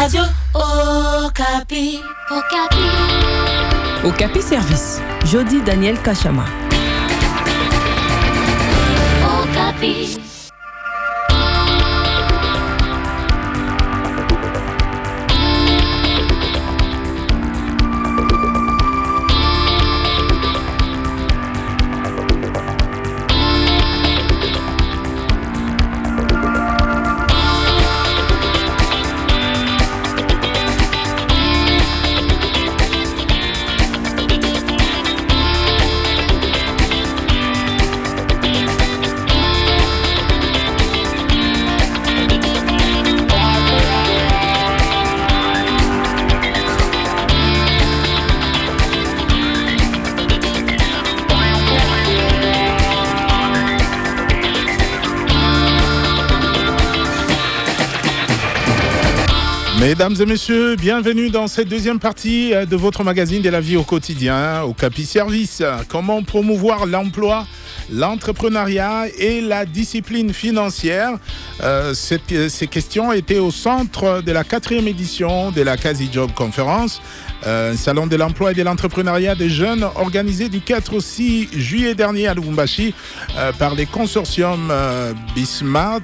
Radio Okapi. Okapi Service. Jody Daniel Kachama. Okapi. Mesdames et messieurs, bienvenue dans cette deuxième partie de votre magazine de la vie au quotidien, Okapi Service. Comment promouvoir l'emploi, l'entrepreneuriat et la discipline financière. Ces questions étaient au centre de la 4e édition de la Kazi Job Conference, un salon de l'emploi et de l'entrepreneuriat des jeunes organisé du 4 au 6 juillet dernier à Lubumbashi par les consortiums Bismart,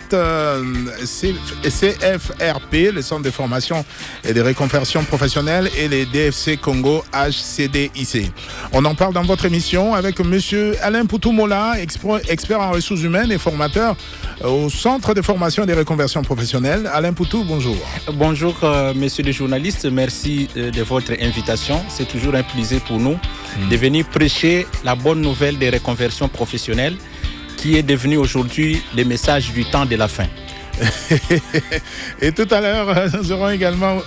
CFRP, le Centre de formation et de reconversion professionnelle, et les DFC Congo HCDIC. On en parle dans votre émission avec monsieur Alain Poutou-Mola, expert en ressources humaines et formateur au Centre de formation et de reconversion professionnelle. Alain Poutou, bonjour. Bonjour, messieurs les journalistes. Merci de votre invitation. C'est toujours un plaisir pour nous de venir prêcher la bonne nouvelle des reconversions professionnelles qui est devenue aujourd'hui le message du temps de la fin. Et tout à l'heure, nous aurons également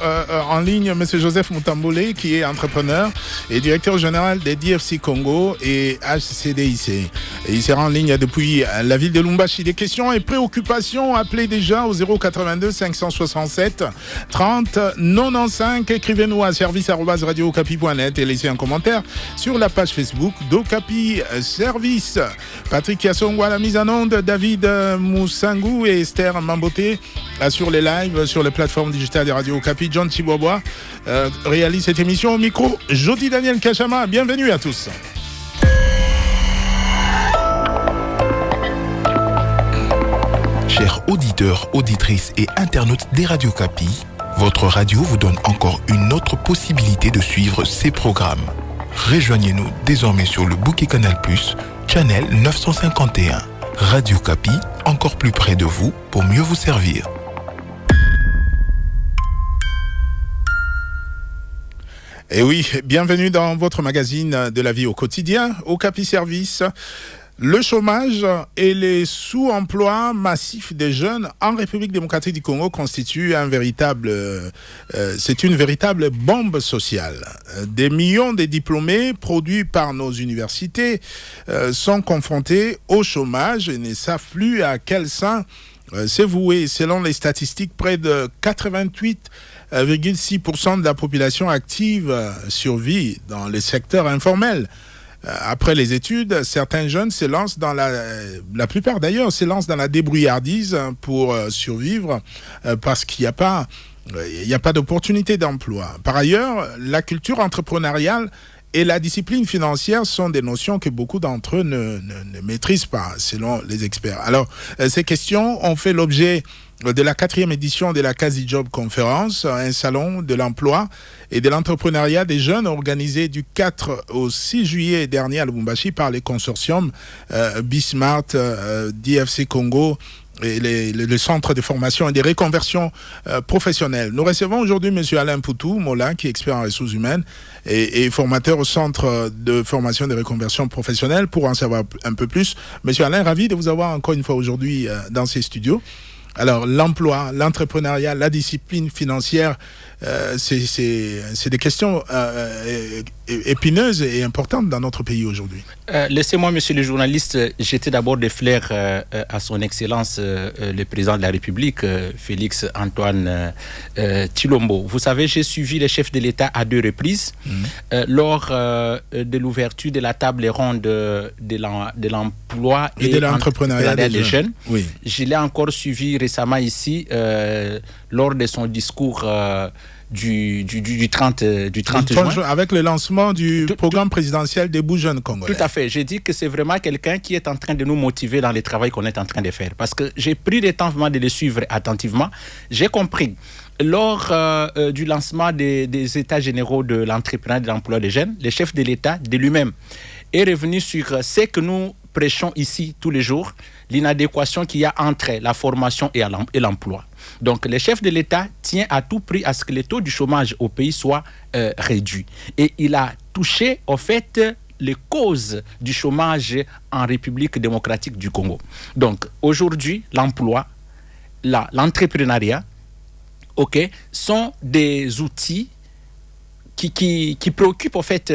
en ligne M. Joseph Mutambole, qui est entrepreneur et directeur général des DFC Congo et HCDIC. Et il sera en ligne depuis la ville de Lubumbashi. Des questions et préoccupations, appelez déjà au 082 567 30 95. Écrivez-nous à service@radiookapi.net et laissez un commentaire sur la page Facebook d'Okapi Service. Patrick Yassongo à la mise en onde, David Moussangu et Esther Mamboté assure les lives sur les plateformes digitales de Radio Okapi. John Chibobois réalise cette émission au micro. Jody Daniel Kachama, bienvenue à tous. Chers auditeurs, auditrices et internautes des Radio Okapi, votre radio vous donne encore une autre possibilité de suivre ces programmes. Rejoignez-nous désormais sur le bouquet Canal+, channel 951. Radio Okapi, encore plus près de vous pour mieux vous servir. Et oui, bienvenue dans votre magazine de la vie au quotidien, Okapi Service. Le chômage et les sous-emplois massifs des jeunes en République démocratique du Congo constituent c'est une véritable bombe sociale. Des millions de diplômés produits par nos universités sont confrontés au chômage et ne savent plus à quel sein se vouer. Selon les statistiques, près de 88,6% de la population active survit dans les secteurs informels. Après les études, certains jeunes se lancent la plupart d'ailleurs, se lancent dans la débrouillardise pour survivre parce qu'il n'y a pas d'opportunité d'emploi. Par ailleurs, la culture entrepreneuriale et la discipline financière sont des notions que beaucoup d'entre eux ne maîtrisent pas, selon les experts. Alors, ces questions ont fait l'objet de la 4e édition de la Kazi Job Conference, un salon de l'emploi et de l'entrepreneuriat des jeunes organisé du 4 au 6 juillet dernier à Lubumbashi par les consortiums Bismart, DFC Congo et le Centre de formation et de reconversion professionnelle. Nous recevons aujourd'hui M. Alain Poutou-Mola, qui est expert en ressources humaines et formateur au Centre de formation et de reconversion professionnelle, pour en savoir un peu plus. M. Alain, ravi de vous avoir encore une fois aujourd'hui dans ces studios. Alors, l'emploi, l'entrepreneuriat, la discipline financière, c'est des questions épineuses et importantes dans notre pays aujourd'hui. Laissez-moi, monsieur le journaliste, jeter d'abord des fleurs à son Excellence, le président de la République, Félix Antoine Tshilombo. Vous savez, j'ai suivi le chef de l'État à 2 reprises lors de l'ouverture de la table ronde de l'emploi et de l'entrepreneuriat des jeunes. Oui. Je l'ai encore suivi récemment ici lors de son discours du 30 juin. Avec le lancement du programme présidentiel des Debout Jeunes Congolais. Tout à fait. J'ai dit que c'est vraiment quelqu'un qui est en train de nous motiver dans le travail qu'on est en train de faire. Parce que j'ai pris le temps vraiment de le suivre attentivement. J'ai compris. Lors du lancement des États généraux de l'entrepreneuriat et de l'emploi des jeunes, le chef de l'État de lui-même est revenu sur ce que nous prêchons ici tous les jours, l'inadéquation qu'il y a entre la formation et l'emploi. Donc, le chef de l'État tient à tout prix à ce que le taux du chômage au pays soit réduit. Et il a touché, au fait, les causes du chômage en République démocratique du Congo. Donc, aujourd'hui, l'emploi, l'entrepreneuriat, sont des outils qui préoccupent, en fait,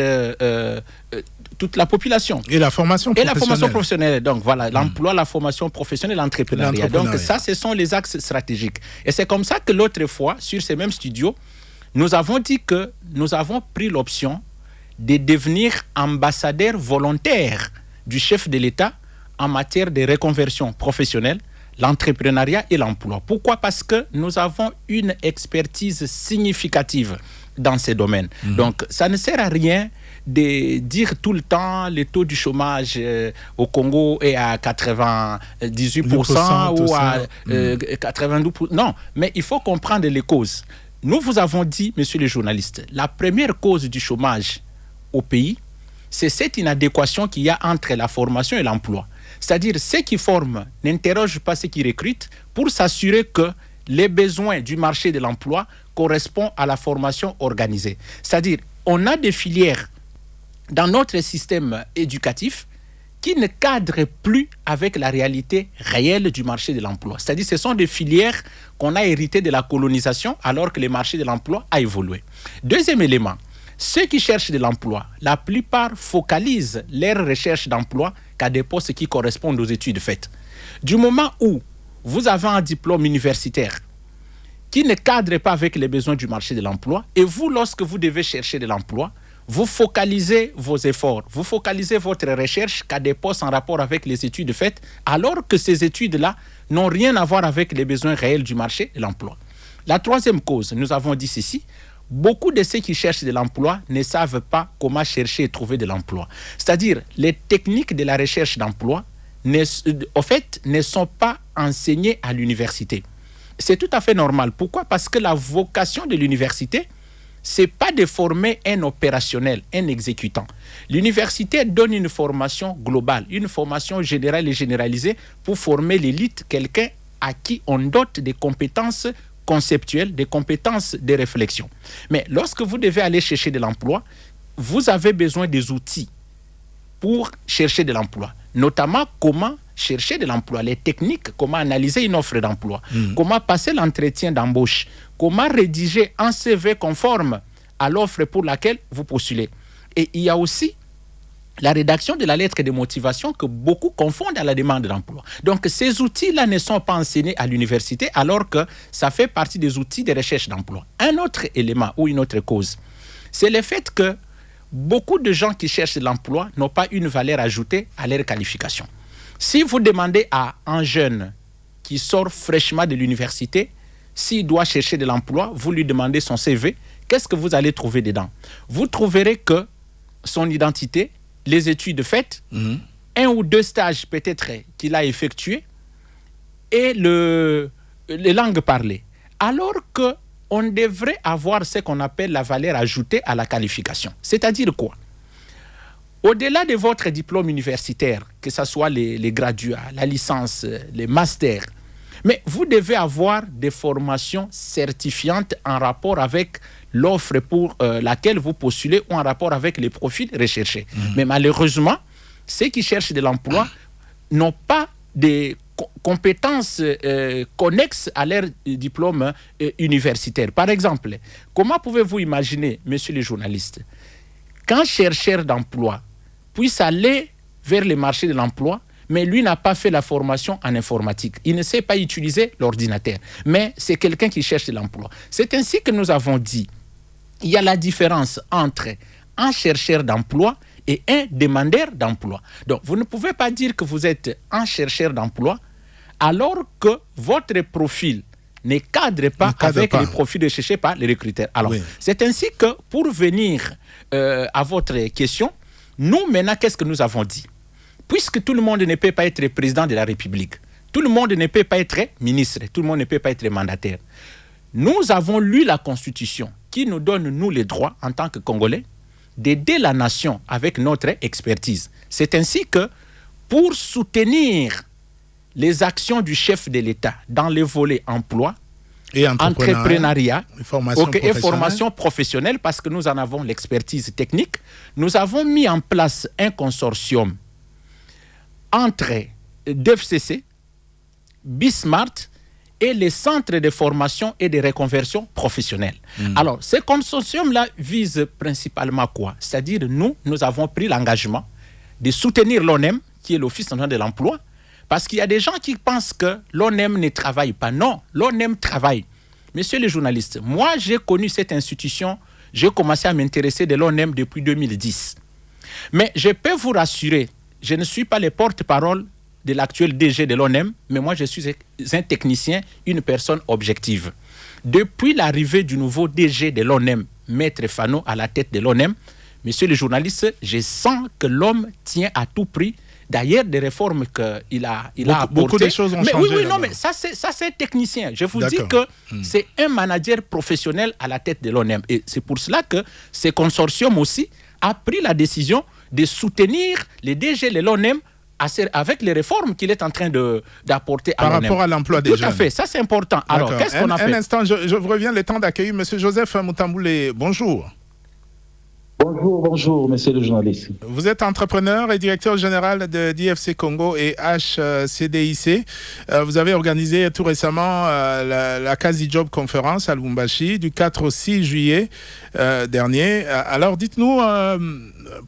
toute la population. Et la formation professionnelle. Et la formation professionnelle. Donc voilà, l'emploi, la formation professionnelle, l'entrepreneuriat. Donc ça, ce sont les axes stratégiques. Et c'est comme ça que l'autre fois, sur ces mêmes studios, nous avons dit que nous avons pris l'option de devenir ambassadeur volontaire du chef de l'État en matière de reconversion professionnelle, l'entrepreneuriat et l'emploi. Pourquoi ? Parce que nous avons une expertise significative dans ces domaines. Donc ça ne sert à rien de dire tout le temps le taux du chômage au Congo est à 98% ou à 92%. Non, mais il faut comprendre les causes. Nous vous avons dit, messieurs les journalistes, la première cause du chômage au pays, c'est cette inadéquation qu'il y a entre la formation et l'emploi. C'est-à-dire, ceux qui forment n'interrogent pas ceux qui recrutent pour s'assurer que les besoins du marché de l'emploi correspondent à la formation organisée. C'est-à-dire, on a des filières dans notre système éducatif qui ne cadrent plus avec la réalité réelle du marché de l'emploi. C'est-à-dire ce sont des filières qu'on a héritées de la colonisation alors que le marché de l'emploi a évolué. Deuxième élément, ceux qui cherchent de l'emploi, la plupart focalisent leur recherche d'emploi qu'à des postes qui correspondent aux études faites. Du moment où vous avez un diplôme universitaire qui ne cadre pas avec les besoins du marché de l'emploi, et vous, lorsque vous devez chercher de l'emploi, vous focalisez vos efforts, vous focalisez votre recherche qu'à des postes en rapport avec les études faites, alors que ces études-là n'ont rien à voir avec les besoins réels du marché de l'emploi. La troisième cause, nous avons dit ceci, beaucoup de ceux qui cherchent de l'emploi ne savent pas comment chercher et trouver de l'emploi. C'est-à-dire, les techniques de la recherche d'emploi, en fait, ne sont pas enseignées à l'université. C'est tout à fait normal. Pourquoi ? Parce que la vocation de l'université, ce n'est pas de former un opérationnel, un exécutant. L'université donne une formation globale, une formation générale et généralisée pour former l'élite, quelqu'un à qui on dote des compétences conceptuelles, des compétences de réflexion. Mais lorsque vous devez aller chercher de l'emploi, vous avez besoin des outils pour chercher de l'emploi, notamment comment chercher de l'emploi, les techniques, comment analyser une offre d'emploi, comment passer l'entretien d'embauche, comment rédiger un CV conforme à l'offre pour laquelle vous postulez. Et il y a aussi la rédaction de la lettre de motivation que beaucoup confondent à la demande d'emploi. Donc ces outils-là ne sont pas enseignés à l'université alors que ça fait partie des outils de recherche d'emploi. Un autre élément ou une autre cause, c'est le fait que beaucoup de gens qui cherchent de l'emploi n'ont pas une valeur ajoutée à leur qualification. Si vous demandez à un jeune qui sort fraîchement de l'université, s'il doit chercher de l'emploi, vous lui demandez son CV, qu'est-ce que vous allez trouver dedans ? Vous trouverez que son identité, les études faites, un ou deux stages peut-être qu'il a effectués et les langues parlées. Alors qu'on devrait avoir ce qu'on appelle la valeur ajoutée à la qualification. C'est-à-dire quoi ? Au-delà de votre diplôme universitaire, que ce soit les graduats, la licence, les masters, mais vous devez avoir des formations certifiantes en rapport avec l'offre pour laquelle vous postulez ou en rapport avec les profils recherchés. Mais malheureusement, ceux qui cherchent de l'emploi n'ont pas des compétences connexes à leur diplôme universitaire. Par exemple, comment pouvez-vous imaginer, messieurs les journalistes, qu'un chercheur d'emploi puisse aller vers le marché de l'emploi, mais lui n'a pas fait la formation en informatique. Il ne sait pas utiliser l'ordinateur, mais c'est quelqu'un qui cherche de l'emploi. C'est ainsi que nous avons dit, il y a la différence entre un chercheur d'emploi et un demandeur d'emploi. Donc, vous ne pouvez pas dire que vous êtes un chercheur d'emploi alors que votre profil ne cadre pas avec les profils recherchés par les recruteurs. Alors, c'est ainsi que, pour venir à votre question, nous, maintenant, qu'est-ce que nous avons dit? Puisque tout le monde ne peut pas être président de la République, tout le monde ne peut pas être ministre, tout le monde ne peut pas être mandataire. Nous avons lu la Constitution qui nous donne, nous, les droits, en tant que Congolais, d'aider la nation avec notre expertise. C'est ainsi que, pour soutenir les actions du chef de l'État dans les volets emploi, et entrepreneuriat et formation professionnelle, parce que nous en avons l'expertise technique, nous avons mis en place un consortium entre DFCC, Bismart et les centres de formation et de reconversion professionnelle. Alors, ce consortium-là vise principalement quoi? C'est-à-dire, nous avons pris l'engagement de soutenir l'ONEM, qui est l'Office national de l'emploi, parce qu'il y a des gens qui pensent que l'ONEM ne travaille pas. Non, l'ONEM travaille. Messieurs les journalistes, moi, j'ai connu cette institution, j'ai commencé à m'intéresser de l'ONEM depuis 2010. Mais je peux vous rassurer, je ne suis pas le porte-parole de l'actuel DG de l'ONEM, mais moi, je suis un technicien, une personne objective. Depuis l'arrivée du nouveau DG de l'ONEM, Maître Fano, à la tête de l'ONEM, messieurs les journalistes, je sens que l'homme tient à tout prix. D'ailleurs, des réformes qu'il a apportées. Beaucoup de choses ont changé. Oui, non, mais ça, c'est un technicien. Je vous dis que c'est un manager professionnel à la tête de l'ONEM. Et c'est pour cela que ce consortium aussi a pris la décision de soutenir les DG de l'ONEM avec les réformes qu'il est en train d'apporter à l'ONEM. Par rapport à l'emploi des jeunes. Tout à fait, ça c'est important. Alors, qu'est-ce qu'on a fait? Un instant, je reviens, le temps d'accueillir M. Joseph Mutamboulé. Bonjour. Bonjour, monsieur le journaliste. Vous êtes entrepreneur et directeur général de DFC Congo et HCDIC. Vous avez organisé tout récemment la Kasi Job Conference à Lubumbashi du 4 au 6 juillet dernier. Alors, dites-nous,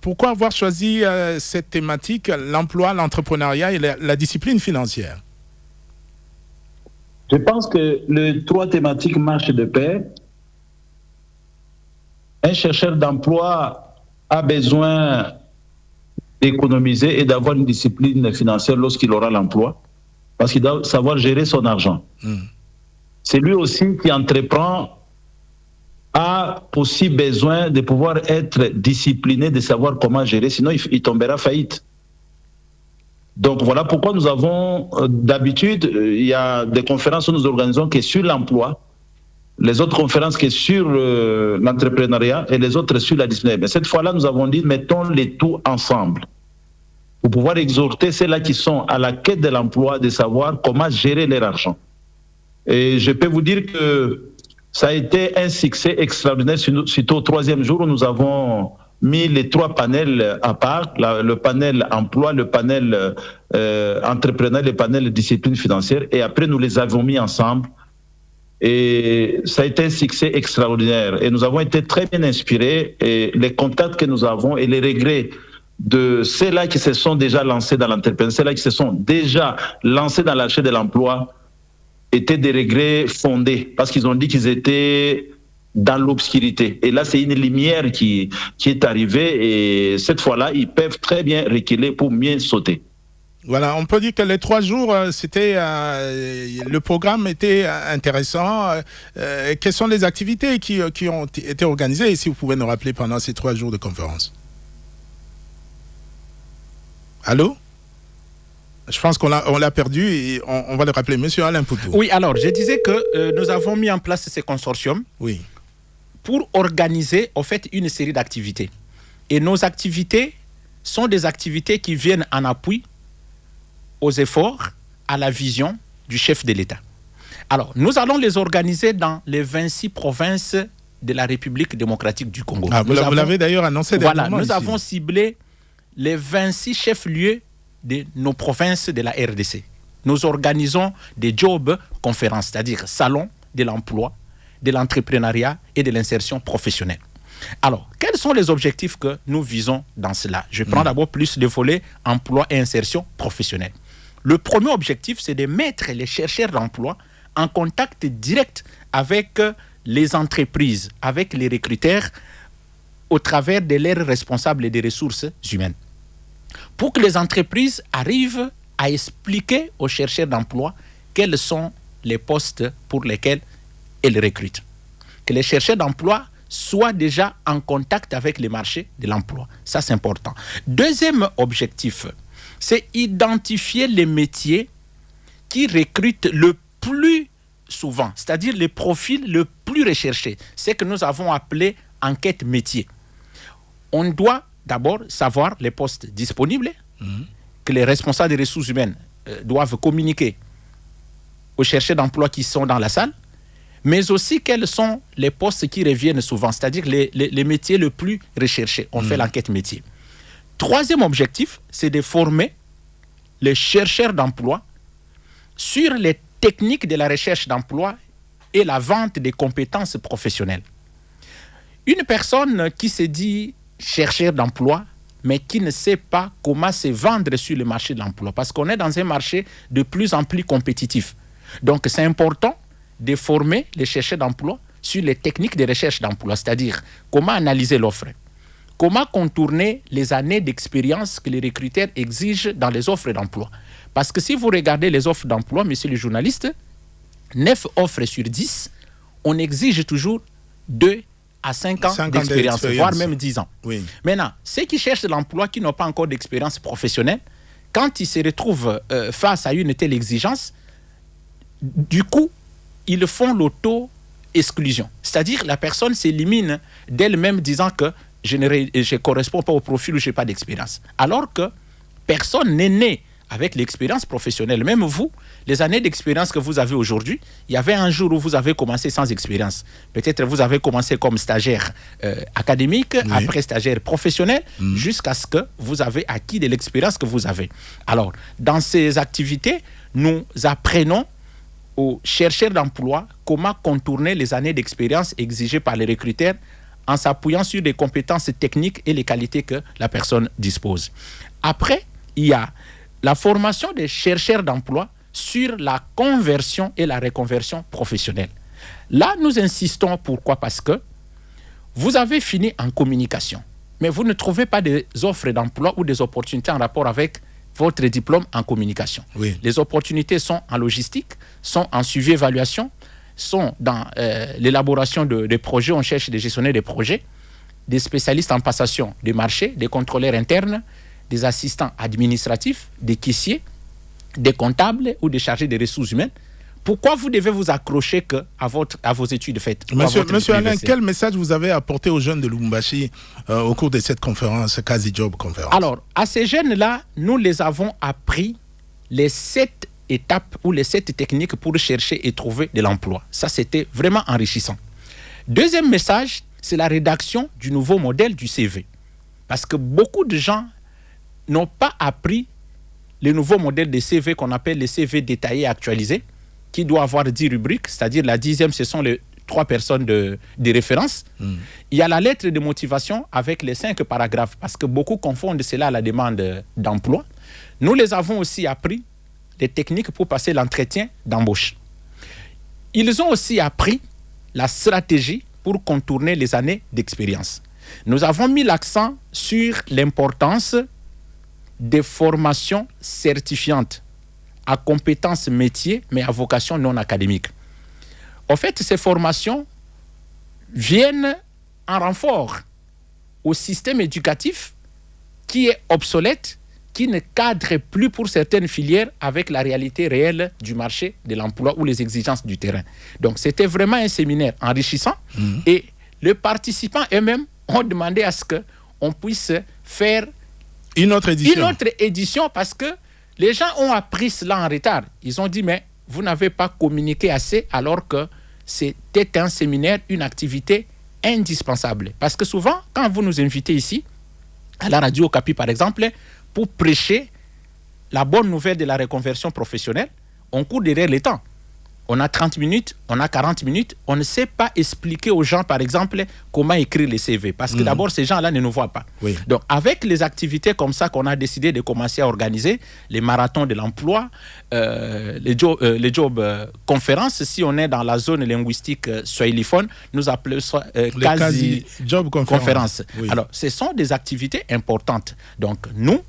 pourquoi avoir choisi cette thématique, l'emploi, l'entrepreneuriat et la discipline financière? Je pense que les trois thématiques marchent de pair. Un chercheur d'emploi a besoin d'économiser et d'avoir une discipline financière lorsqu'il aura l'emploi, parce qu'il doit savoir gérer son argent. C'est lui aussi qui entreprend a aussi besoin de pouvoir être discipliné, de savoir comment gérer, sinon il tombera faillite. Donc voilà pourquoi nous avons d'habitude, il y a des conférences où nous organisons qui sont sur l'emploi, les autres conférences qui sont sur l'entrepreneuriat et les autres sur la discipline. Mais cette fois-là, nous avons dit, mettons les tout ensemble pour pouvoir exhorter ceux-là qui sont à la quête de l'emploi de savoir comment gérer leur argent. Et je peux vous dire que ça a été un succès extraordinaire, surtout au troisième jour où nous avons mis les trois panels à part, le panel emploi, le panel entrepreneuriat, le panel discipline financière, et après nous les avons mis ensemble. Et ça a été un succès extraordinaire. Et nous avons été très bien inspirés. Et les contacts que nous avons et les regrets de ceux-là qui se sont déjà lancés dans l'entrepreneuriat, ceux-là qui se sont déjà lancés dans l'achat de l'emploi, étaient des regrets fondés. Parce qu'ils ont dit qu'ils étaient dans l'obscurité. Et là, c'est une lumière qui est arrivée. Et cette fois-là, ils peuvent très bien reculer pour mieux sauter. Voilà, on peut dire que les 3 jours, le programme était intéressant. Quelles sont les activités qui ont été organisées? Et si vous pouvez nous rappeler pendant ces 3 jours de conférence. Allô? Je pense qu'on l'a perdu et on va le rappeler. Monsieur Alain Poutou. Oui, alors, je disais que nous avons mis en place ces consortiums pour organiser, en fait, une série d'activités. Et nos activités sont des activités qui viennent en appui aux efforts, à la vision du chef de l'État. Alors, nous allons les organiser dans les 26 provinces de la République démocratique du Congo. Vous l'avez d'ailleurs annoncé dernièrement. Voilà, nous ici. avons ciblé les 26 chefs-lieux de nos provinces de la RDC. Nous organisons des job conférences, c'est-à-dire salons de l'emploi, de l'entrepreneuriat et de l'insertion professionnelle. Alors, quels sont les objectifs que nous visons dans cela? Je prends d'abord plus le volet emploi et insertion professionnelle. Le premier objectif, c'est de mettre les chercheurs d'emploi en contact direct avec les entreprises, avec les recruteurs, au travers de leurs responsables des ressources humaines. Pour que les entreprises arrivent à expliquer aux chercheurs d'emploi quelles sont les postes pour lesquels elles recrutent. Que les chercheurs d'emploi soient déjà en contact avec les marchés de l'emploi. Ça, c'est important. Deuxième objectif, c'est identifier les métiers qui recrutent le plus souvent, c'est-à-dire les profils le plus recherchés. C'est que nous avons appelé enquête métier. On doit d'abord savoir les postes disponibles, que les responsables des ressources humaines doivent communiquer aux chercheurs d'emploi qui sont dans la salle, mais aussi quels sont les postes qui reviennent souvent, c'est-à-dire les métiers les plus recherchés. On fait l'enquête métier. Troisième objectif, c'est de former les chercheurs d'emploi sur les techniques de la recherche d'emploi et la vente des compétences professionnelles. Une personne qui se dit chercheur d'emploi, mais qui ne sait pas comment se vendre sur le marché de l'emploi, parce qu'on est dans un marché de plus en plus compétitif. Donc, c'est important de former les chercheurs d'emploi sur les techniques de recherche d'emploi, c'est-à-dire comment analyser l'offre, comment contourner les années d'expérience que les recruteurs exigent dans les offres d'emploi. Parce que si vous regardez les offres d'emploi, monsieur le journaliste, 9 offres sur 10, on exige toujours 2 à 5 ans d'expérience, voire même 10 ans. Oui. Maintenant, ceux qui cherchent de l'emploi, qui n'ont pas encore d'expérience professionnelle, quand ils se retrouvent face à une telle exigence, du coup, ils font l'auto-exclusion. C'est-à-dire la personne s'élimine d'elle-même disant que je ne corresponds pas au profil ou je n'ai pas d'expérience. Alors que personne n'est né avec l'expérience professionnelle. Même vous, les années d'expérience que vous avez aujourd'hui, il y avait un jour où vous avez commencé sans expérience. Peut-être vous avez commencé comme stagiaire académique, après stagiaire professionnel, jusqu'à ce que vous avez acquis de l'expérience que vous avez. Alors, dans ces activités, nous apprenons aux chercheurs d'emploi comment contourner les années d'expérience exigées par les recruteurs en s'appuyant sur des compétences techniques et les qualités que la personne dispose. Après, il y a la formation des chercheurs d'emploi sur la conversion et la reconversion professionnelle. Là, nous insistons. Pourquoi? Parce que vous avez fini en communication, mais vous ne trouvez pas des offres d'emploi ou des opportunités en rapport avec votre diplôme en communication. Oui. Les opportunités sont en logistique, sont en suivi-évaluation, sont dans l'élaboration de projets. On cherche des gestionnaires de projets, des spécialistes en passation des marchés, des contrôleurs internes, des assistants administratifs, des caissiers, des comptables ou des chargés des ressources humaines. Pourquoi vous devez vous accrocher à vos études faites? Monsieur Alain, quel message vous avez apporté aux jeunes de Lubumbashi au cours de cette conférence, Quasi Job Conférence? Alors, à ces jeunes-là, nous les avons appris les 7 étapes ou les 7 techniques pour chercher et trouver de l'emploi. Ça, c'était vraiment enrichissant. Deuxième message, c'est la rédaction du nouveau modèle du CV. Parce que beaucoup de gens n'ont pas appris le nouveau modèle de CV qu'on appelle les CV détaillés et actualisés, qui doit avoir 10 rubriques, c'est-à-dire la 10e, ce sont les 3 personnes de référence. Il y a la lettre de motivation avec les 5 paragraphes, parce que beaucoup confondent cela à la demande d'emploi. Nous les avons aussi appris les techniques pour passer l'entretien d'embauche. Ils ont aussi appris la stratégie pour contourner les années d'expérience. Nous avons mis l'accent sur l'importance des formations certifiantes à compétences métiers, mais à vocation non académique. En fait, ces formations viennent en renfort au système éducatif qui est obsolète, qui ne cadre plus pour certaines filières avec la réalité réelle du marché de l'emploi ou les exigences du terrain. Donc, c'était vraiment un séminaire enrichissant et les participants eux-mêmes ont demandé à ce qu'on puisse faire une autre édition parce que les gens ont appris cela en retard. Ils ont dit, mais vous n'avez pas communiqué assez alors que c'était un séminaire, une activité indispensable. Parce que souvent, quand vous nous invitez ici, à la radio Okapi par exemple, pour prêcher la bonne nouvelle de la reconversion professionnelle, on court derrière les temps. On a 30 minutes, on a 40 minutes, on ne sait pas expliquer aux gens, par exemple, comment écrire les CV. Parce que d'abord, ces gens-là ne nous voient pas. Oui. Donc, avec les activités comme ça qu'on a décidé de commencer à organiser, les marathons de l'emploi, les job conférences, si on est dans la zone linguistique swahiliphone, nous appelons ça quasi job conférence. Oui. Alors, ce sont des activités importantes. Donc, nous,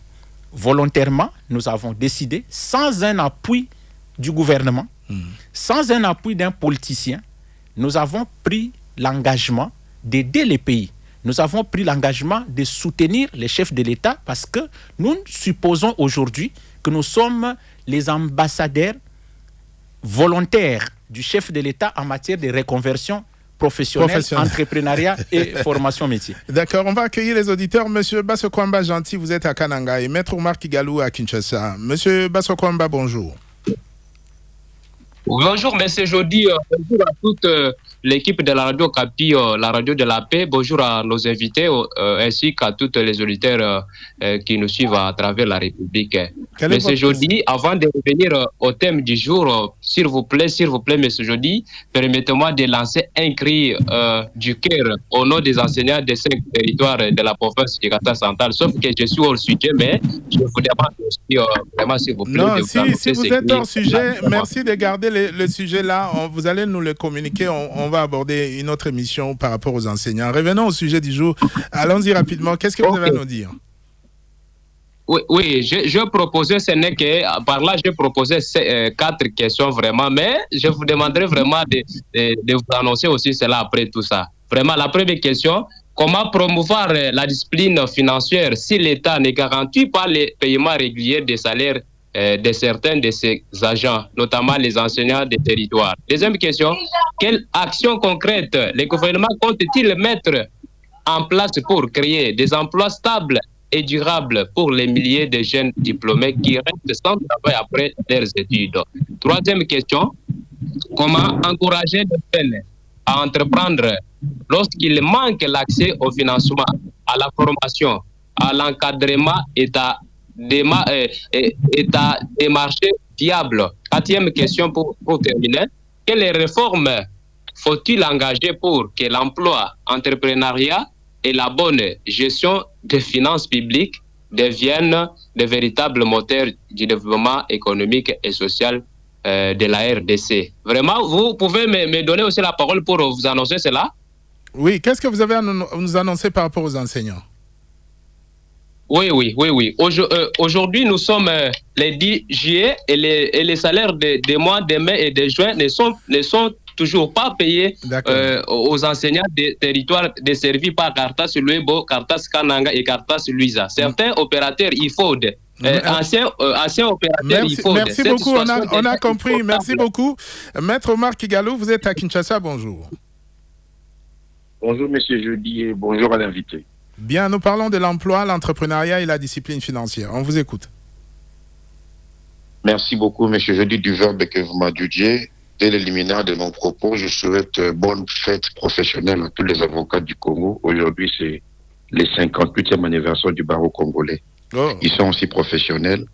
volontairement, nous avons décidé, sans un appui du gouvernement, sans un appui d'un politicien, nous avons pris l'engagement d'aider les pays. Nous avons pris l'engagement de soutenir les chefs de l'État parce que nous supposons aujourd'hui que nous sommes les ambassadeurs volontaires du chef de l'État en matière de reconversion professionnelle, entrepreneuriat et formation métier. D'accord, on va accueillir les auditeurs. Monsieur Bassokwamba Gentil, vous êtes à Kananga et Maître Omar Kigalou à Kinshasa. Monsieur Bassokwamba, bonjour. Bonjour, monsieur Jody. Bonjour à toute l'équipe de la radio Capi, la radio de la paix. Bonjour à nos invités ainsi qu'à tous les auditeurs qui nous suivent à travers la République. Monsieur Jody, avant de revenir au thème du jour, s'il vous plaît, monsieur Jody, permettez-moi de lancer un cri du cœur au nom des enseignants des 5 territoires de la province du Kata central. Sauf que je suis hors sujet, mais je vous demande aussi, vraiment, s'il vous plaît. Non, si vous êtes hors sujet, merci de garder le sujet là. Vous allez nous le communiquer. On va aborder une autre émission par rapport aux enseignants. Revenons au sujet du jour. Allons-y rapidement. Qu'est-ce que vous avez à nous dire? Oui, je proposais, ce n'est que par là, je proposais 4 questions vraiment, mais je vous demanderai vraiment de vous annoncer aussi cela après tout ça. Vraiment, la première question, comment promouvoir la discipline financière si l'État ne garantit pas les paiements réguliers des salaires de certains de ses agents, notamment les enseignants des territoires? Deuxième question, quelles actions concrètes le gouvernement compte-t-il mettre en place pour créer des emplois stables et durables pour les milliers de jeunes diplômés qui restent sans travail après leurs études? Troisième question, comment encourager les jeunes à entreprendre lorsqu'il manque l'accès au financement, à la formation, à l'encadrement et à des marchés viables? Quatrième question pour terminer, quelles réformes faut-il engager pour que l'emploi, l'entrepreneuriat et la bonne gestion des finances publiques deviennent de véritables moteurs du développement économique et social de la RDC? Vraiment, vous pouvez me donner aussi la parole pour vous annoncer cela? Oui, qu'est-ce que vous avez à nous annoncer par rapport aux enseignants? Oui. Aujourd'hui, nous sommes les 10 juillet et les salaires des mois de mai et de juin ne sont toujours pas payés aux enseignants des territoires desservis par Cartas Luebo, Cartas Kananga et Cartas Luisa. Certains opérateurs IFOD, anciens opérateurs IFOD. Merci beaucoup, on a compris. Merci beaucoup. Maître Omar Kigalou, vous êtes à Kinshasa, bonjour. Bonjour, monsieur Jody, et bonjour à l'invité. Bien, nous parlons de l'emploi, l'entrepreneuriat et la discipline financière. On vous écoute. Merci beaucoup, monsieur Jody, du verbe que vous m'adjudiez. Dès le liminaire de mon propos, je souhaite bonne fête professionnelle à tous les avocats du Congo. Aujourd'hui, c'est le 58e anniversaire du barreau congolais. Ils sont aussi professionnels.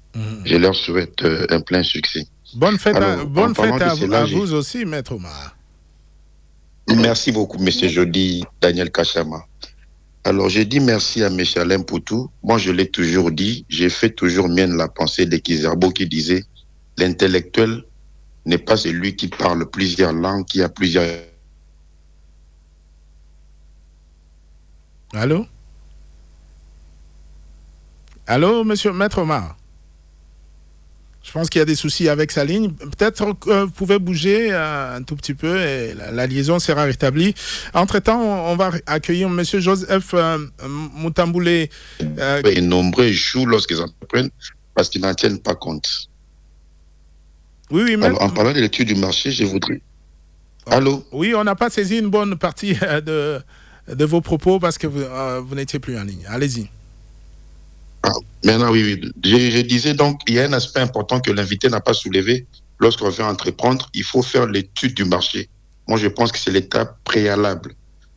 Je leur souhaite un plein succès. Bonne fête à vous aussi, Maître Omar. Merci beaucoup, monsieur Jody, Daniel Kachama. Alors, j'ai dit merci à M. Alain Poutou. Moi, je l'ai toujours dit, j'ai fait toujours mienne la pensée de Kizerbo qui disait « L'intellectuel n'est pas celui qui parle plusieurs langues, qui a plusieurs... » Allô? Allô, monsieur Maître Omar? Je pense qu'il y a des soucis avec sa ligne. Peut-être que vous pouvez bouger un tout petit peu et la liaison sera rétablie. Entre-temps, on va accueillir M. Joseph Mutamboulé. Et nombreux échouent lorsqu'ils entreprennent parce qu'ils n'en tiennent pas compte. Oui, mais... Alors, en parlant de l'étude du marché, je voudrais... Allô? Oui, on n'a pas saisi une bonne partie de vos propos parce que vous n'étiez plus en ligne. Allez-y. Maintenant, oui. Je disais donc, il y a un aspect important que l'invité n'a pas soulevé. Lorsqu'on veut entreprendre, il faut faire l'étude du marché. Moi, je pense que c'est l'étape préalable.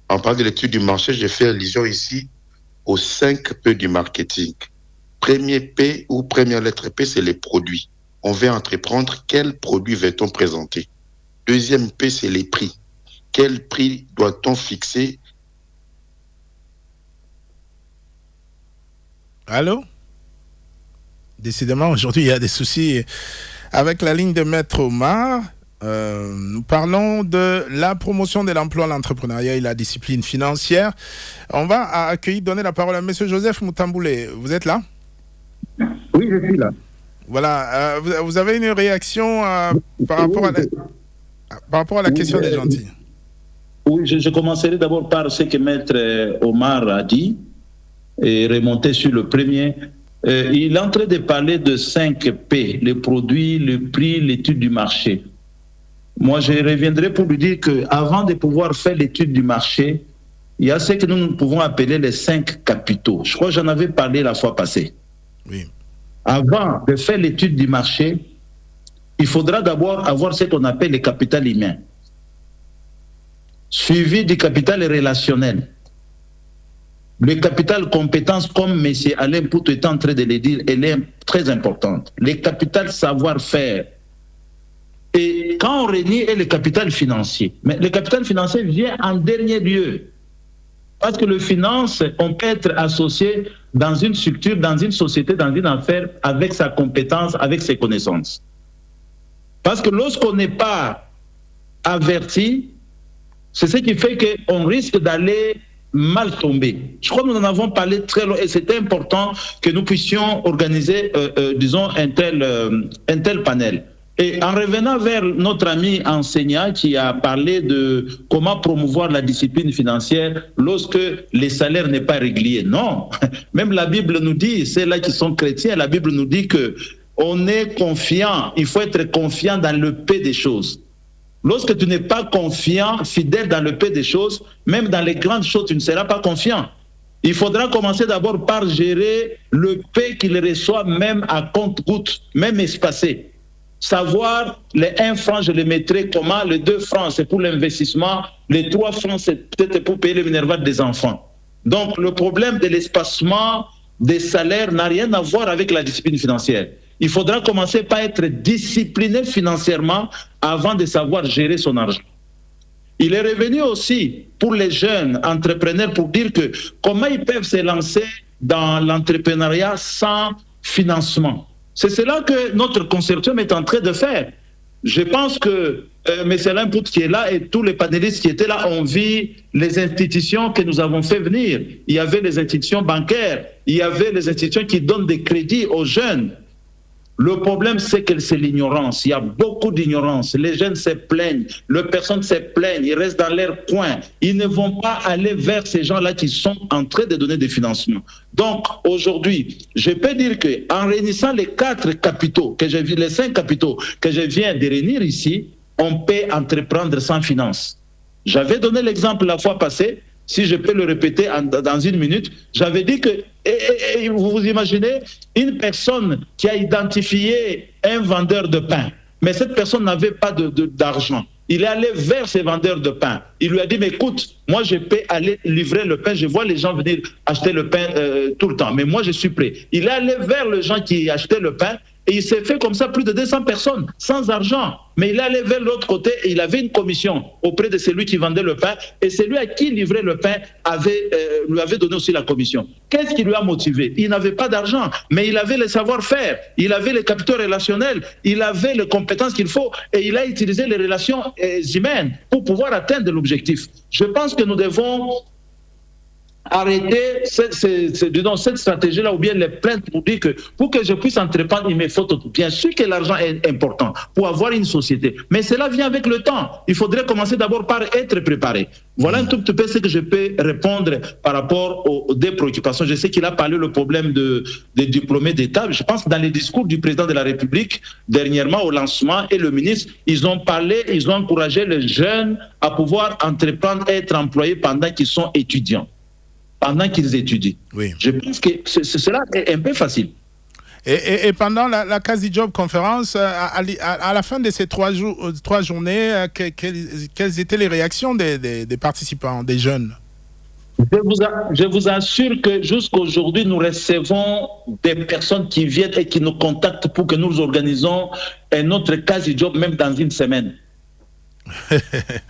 En parlant de l'étude du marché, j'ai fait allusion ici aux 5 P du marketing. Premier P ou première lettre P, c'est les produits. On veut entreprendre, quel produit va-t-on présenter? Deuxième P, c'est les prix. Quel prix doit-on fixer? Allô? Décidément, aujourd'hui, il y a des soucis avec la ligne de Maître Omar. Nous parlons de la promotion de l'emploi, l'entrepreneuriat et la discipline financière. On va donner la parole à M. Joseph Mutamboulé. Vous êtes là? Oui, je suis là. Voilà, vous avez une réaction par rapport à la question des gentils? Oui, je commencerai d'abord par ce que Maître Omar a dit et remonter sur le premier. Il est en train de parler de 5 P, les produits, le prix, l'étude du marché. Moi, je reviendrai pour lui dire qu'avant de pouvoir faire l'étude du marché, il y a ce que nous pouvons appeler les 5 capitaux. Je crois que j'en avais parlé la fois passée. Oui. Avant de faire l'étude du marché, il faudra d'abord avoir ce qu'on appelle le capital humain, suivi du capital relationnel. Le capital compétence, comme M. Alain Poutou est en train de le dire, elle est très importante. Le capital savoir-faire. Et quand on renie le capital financier, mais le capital financier vient en dernier lieu. Parce que le finance, on peut être associé dans une structure, dans une société, dans une affaire, avec sa compétence, avec ses connaissances. Parce que lorsqu'on n'est pas averti, c'est ce qui fait qu'on risque d'aller mal tomber. Je crois que nous en avons parlé très longtemps et c'était important que nous puissions organiser, disons, un tel panel. Et en revenant vers notre ami enseignant qui a parlé de comment promouvoir la discipline financière lorsque les salaires n'est pas réguliers. Non, même la Bible nous dit, ceux-là qui sont chrétiens, la Bible nous dit que on est confiant, il faut être confiant dans le peu des choses. Lorsque tu n'es pas confiant, fidèle dans le peu des choses, même dans les grandes choses, tu ne seras pas confiant. Il faudra commencer d'abord par gérer le peu qu'il reçoit, même à compte-gouttes, même espacé. Savoir, les 1 franc, je les mettrai comment, les 2 francs, c'est pour l'investissement, les 3 francs, c'est peut-être pour payer les minervales des enfants. Donc, le problème de l'espacement des salaires n'a rien à voir avec la discipline financière. Il faudra commencer par être discipliné financièrement avant de savoir gérer son argent. Il est revenu aussi pour les jeunes entrepreneurs pour dire que comment ils peuvent se lancer dans l'entrepreneuriat sans financement. C'est cela que notre consortium est en train de faire. Je pense que M. Limpout qui est là et tous les panélistes qui étaient là ont vu les institutions que nous avons fait venir. Il y avait les institutions bancaires, il y avait les institutions qui donnent des crédits aux jeunes. Le problème, c'est que c'est l'ignorance. Il y a beaucoup d'ignorance. Les jeunes se plaignent, les personnes se plaignent, ils restent dans leur coin. Ils ne vont pas aller vers ces gens-là qui sont en train de donner des financements. Donc, aujourd'hui, je peux dire qu'en réunissant les 4 capitaux, les 5 capitaux que je viens de réunir ici, on peut entreprendre sans finance. J'avais donné l'exemple la fois passée. Si je peux le répéter dans 1 minute, j'avais dit que, vous imaginez, une personne qui a identifié un vendeur de pain, mais cette personne n'avait pas d'argent. Il est allé vers ces vendeurs de pain. Il lui a dit, mais écoute, moi je peux aller livrer le pain, je vois les gens venir acheter le pain tout le temps, mais moi je suis prêt. Il est allé vers les gens qui achetaient le pain, et il s'est fait comme ça plus de 200 personnes, sans argent. Mais il est allé vers l'autre côté et il avait une commission auprès de celui qui vendait le pain. Et celui à qui il livrait le pain lui avait donné aussi la commission. Qu'est-ce qui lui a motivé? Il n'avait pas d'argent, mais il avait le savoir-faire, il avait les capitaux relationnels, il avait les compétences qu'il faut et il a utilisé les relations humaines pour pouvoir atteindre l'objectif. Je pense que nous devons arrêter cette stratégie-là ou bien les plaintes pour dire que pour que je puisse entreprendre, il me faut tout. Bien sûr que l'argent est important pour avoir une société, mais cela vient avec le temps. Il faudrait commencer d'abord par être préparé. Voilà un tout petit peu ce que je peux répondre par rapport aux 2 préoccupations. Je sais qu'il a parlé le problème des diplômés d'État. Je pense que dans les discours du président de la République, dernièrement au lancement, et le ministre, ils ont parlé, ils ont encouragé les jeunes à pouvoir entreprendre et être employés pendant qu'ils sont étudiants. Pendant qu'ils étudient. Oui. Je pense que cela est un peu facile. Et pendant la Quasi Job conférence, à la fin de ces 3 journées, quelles étaient les réactions des participants, des jeunes? Je vous assure que jusqu'à aujourd'hui, nous recevons des personnes qui viennent et qui nous contactent pour que nous organisons un autre Quasi Job, même dans 1 semaine.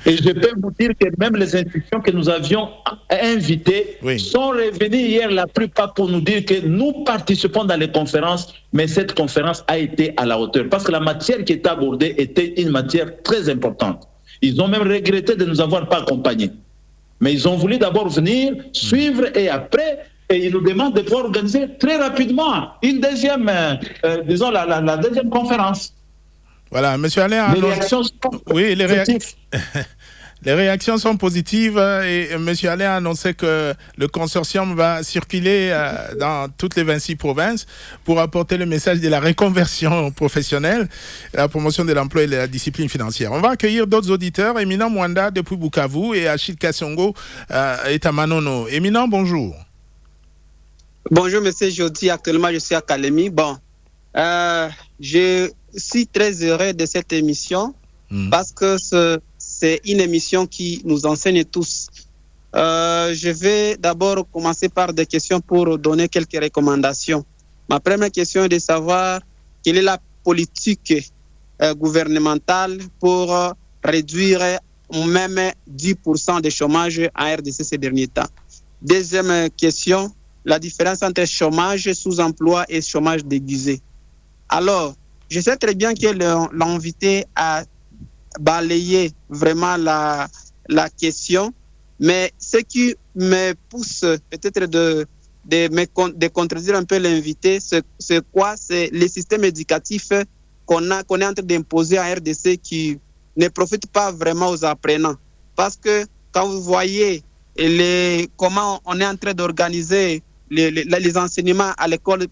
Et je peux vous dire que même les institutions que nous avions invitées sont revenues hier, la plupart, pour nous dire que nous participons dans les conférences, mais cette conférence a été à la hauteur. Parce que la matière qui était abordée était une matière très importante. Ils ont même regretté de ne nous avoir pas accompagnés. Mais ils ont voulu d'abord venir, suivre et après, Et il nous demande de pouvoir organiser très rapidement une deuxième, disons, la deuxième conférence. Voilà, M. Alain. Les réactions sont positives. Les réactions sont positives et M. Alain a annoncé que le consortium va circuler dans toutes les 26 provinces pour apporter le message de la reconversion professionnelle, la promotion de l'emploi et de la discipline financière. On va accueillir d'autres auditeurs. Éminent Mwanda depuis Bukavu et Achille Kassongo est à Manono. Éminent, bonjour. Bonjour, M. Jody. Actuellement, je suis à Kalemi. Bon, je suis très heureux de cette émission parce que c'est une émission qui nous enseigne tous. Je vais d'abord commencer par des questions pour donner quelques recommandations. Ma première question est de savoir quelle est la politique gouvernementale pour réduire même 10% de chômage en RDC ces derniers temps. Deuxième question, la différence entre chômage sous-emploi et chômage déguisé. Alors, je sais très bien que l'invité a balayé vraiment la question, mais ce qui me pousse peut-être de contredire un peu l'invité, c'est quoi? C'est le système éducatif qu'on est en train d'imposer en RDC qui ne profite pas vraiment aux apprenants. Parce que quand vous voyez comment on est en train d'organiser les enseignements à l'école,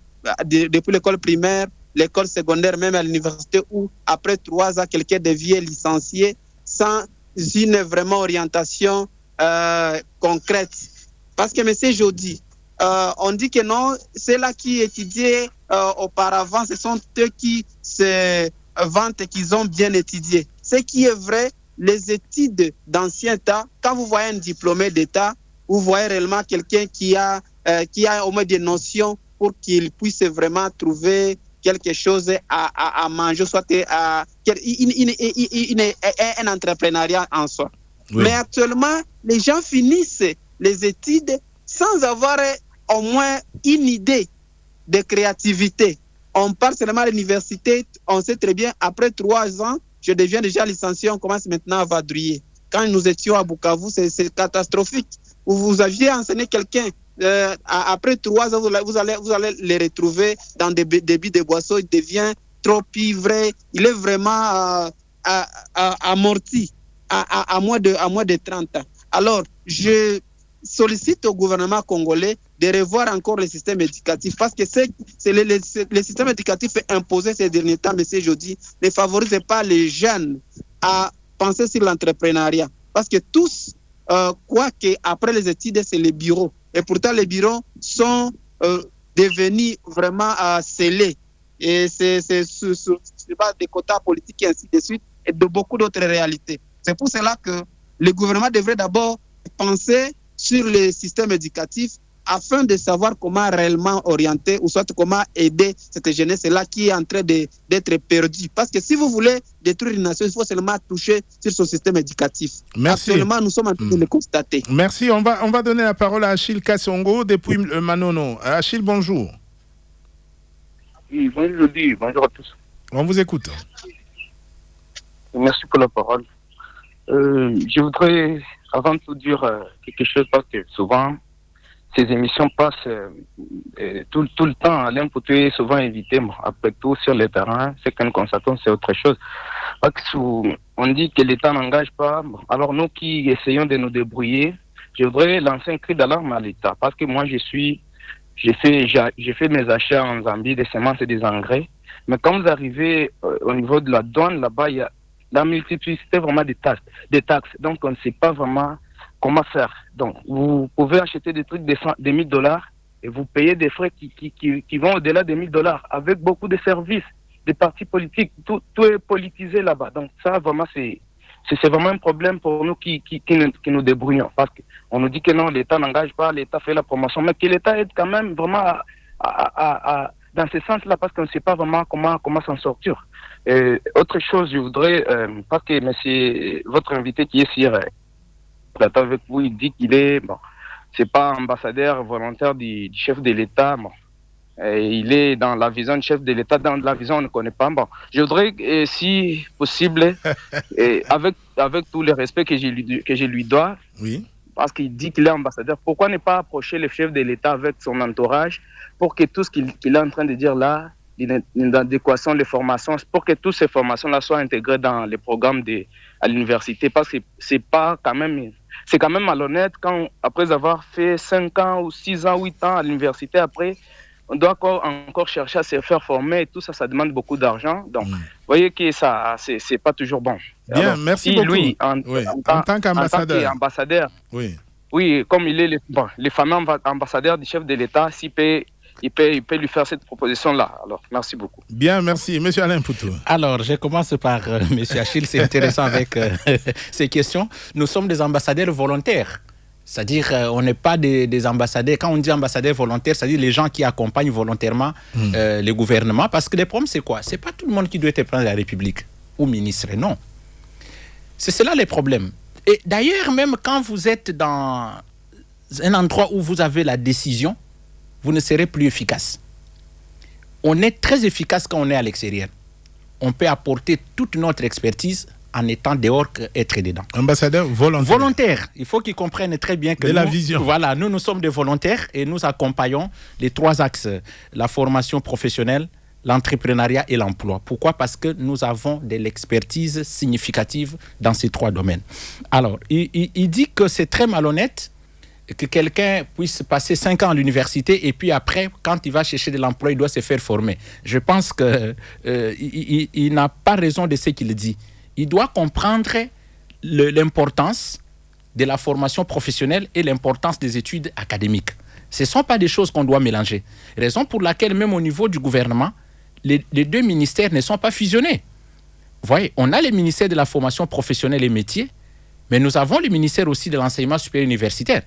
depuis l'école primaire, l'école secondaire, même à l'université, où après 3 ans, quelqu'un devient licencié sans une vraiment orientation concrète. Parce que, M. Jody, on dit que non, ceux-là qui étudiaient auparavant, ce sont eux qui se vantent qu'ils ont bien étudié. Ce qui est vrai, les études d'ancien temps, quand vous voyez un diplômé d'État, vous voyez réellement quelqu'un qui a au moins des notions pour qu'il puisse vraiment trouver quelque chose à manger, soit un entrepreneuriat en soi. Oui. Mais actuellement, les gens finissent les études sans avoir au moins une idée de créativité. On part seulement à l'université, on sait très bien, après 3 ans, je deviens déjà licencié, on commence maintenant à vadrouiller. Quand nous étions à Bukavu, c'est catastrophique. Vous aviez enseigné quelqu'un, après 3 ans, vous allez les retrouver dans des débits de boissons, il devient trop ivré, il est vraiment amorti à moins de 30 ans. Alors, je sollicite au gouvernement congolais de revoir encore le système éducatif parce que le système éducatif imposé ces derniers temps, M. Jody, ne favorise pas les jeunes à penser sur l'entrepreneuriat. Parce que tous croient qu'après les études, c'est les bureaux. Et pourtant, les bureaux sont devenus vraiment scellés. Et c'est sur base des quotas politiques et ainsi de suite, et de beaucoup d'autres réalités. C'est pour cela que le gouvernement devrait d'abord penser sur le système éducatif afin de savoir comment réellement orienter ou soit comment aider cette jeunesse-là qui est en train d'être perdue. Parce que si vous voulez détruire une nation, il faut seulement toucher sur son système éducatif. Merci. Actuellement, nous sommes en train de le constater. Merci. On va donner la parole à Achille Kassongo depuis Manono. Achille, bonjour. Oui, bonjour à tous. On vous écoute. Merci pour la parole. Je voudrais avant tout dire quelque chose parce que souvent, ces émissions passent tout le temps. Alain Poutou est souvent invité. Après tout, sur le terrain, ce que nous constatons, c'est autre chose. Parce que on dit que l'État n'engage pas. Alors nous qui essayons de nous débrouiller, je voudrais lancer un cri d'alarme à l'État. Parce que moi, j'ai fait mes achats en Zambie, des semences et des engrais. Mais quand vous arrivez au niveau de la douane, là-bas, il y a la multiplicité vraiment des taxes. Donc, on ne sait pas vraiment comment faire. Donc, vous pouvez acheter des trucs de $1,000 et vous payez des frais qui vont au-delà des $1,000 avec beaucoup de services, des partis politiques. Tout est politisé là-bas. Donc, ça, vraiment, c'est vraiment un problème pour nous qui nous débrouillons. Parce qu'on nous dit que non, l'État n'engage pas, l'État fait la promotion, mais que l'État aide quand même vraiment dans ce sens-là, parce qu'on ne sait pas vraiment comment s'en sortir. Autre chose, je voudrais, parce que monsieur, votre invité qui est sur plateau avec vous, il dit qu'il est, c'est pas ambassadeur volontaire du chef de l'État, il est dans la vision du chef de l'État, dans la vision on ne connaît pas. Je voudrais, si possible, avec tout le respect que je lui dois, oui, parce qu'il dit qu'il est ambassadeur, pourquoi ne pas approcher le chef de l'État avec son entourage pour que tout ce qu'il est en train de dire là, l'adéquation, les formations, pour que toutes ces formations-là soient intégrées dans les programmes à l'université, parce que c'est quand même malhonnête quand, après avoir fait 5 ans ou 6 ans, 8 ans à l'université, après, on doit encore chercher à se faire former et tout ça, ça demande beaucoup d'argent. Donc, vous voyez que ça, c'est pas toujours bon. Bien, alors, merci si beaucoup. Lui, en tant qu'ambassadeur. Oui, comme il est le fameux ambassadeur du chef de l'État, il peut lui faire cette proposition-là. Alors, merci beaucoup. Bien, merci. Monsieur Alain Poutou. Alors, je commence par Monsieur Achille, c'est intéressant avec ces questions. Nous sommes des ambassadeurs volontaires. C'est-à-dire, on n'est pas des ambassadeurs. Quand on dit ambassadeurs volontaires, c'est-à-dire les gens qui accompagnent volontairement les gouvernements. Parce que le problème, c'est quoi? Ce n'est pas tout le monde qui doit être président de la République ou ministre, non. C'est cela les problèmes. Et d'ailleurs, même quand vous êtes dans un endroit où vous avez la décision, vous ne serez plus efficace. On est très efficace quand on est à l'extérieur. On peut apporter toute notre expertise en étant dehors qu'être dedans. Ambassadeur volontaire. Volontaire. Il faut qu'ils comprennent très bien que la vision. Voilà, nous sommes des volontaires et nous accompagnons les 3 axes, la formation professionnelle, l'entrepreneuriat et l'emploi. Pourquoi? Parce que nous avons de l'expertise significative dans ces 3 domaines. Alors, il dit que c'est très malhonnête que quelqu'un puisse passer 5 ans à l'université et puis après, quand il va chercher de l'emploi, il doit se faire former. Je pense qu'il n'a pas raison de ce qu'il dit. Il doit comprendre l'importance de la formation professionnelle et l'importance des études académiques. Ce ne sont pas des choses qu'on doit mélanger. Raison pour laquelle, même au niveau du gouvernement, les 2 ministères ne sont pas fusionnés. Vous voyez, on a le ministère de la formation professionnelle et métiers, mais nous avons le ministère aussi de l'enseignement supérieur universitaire.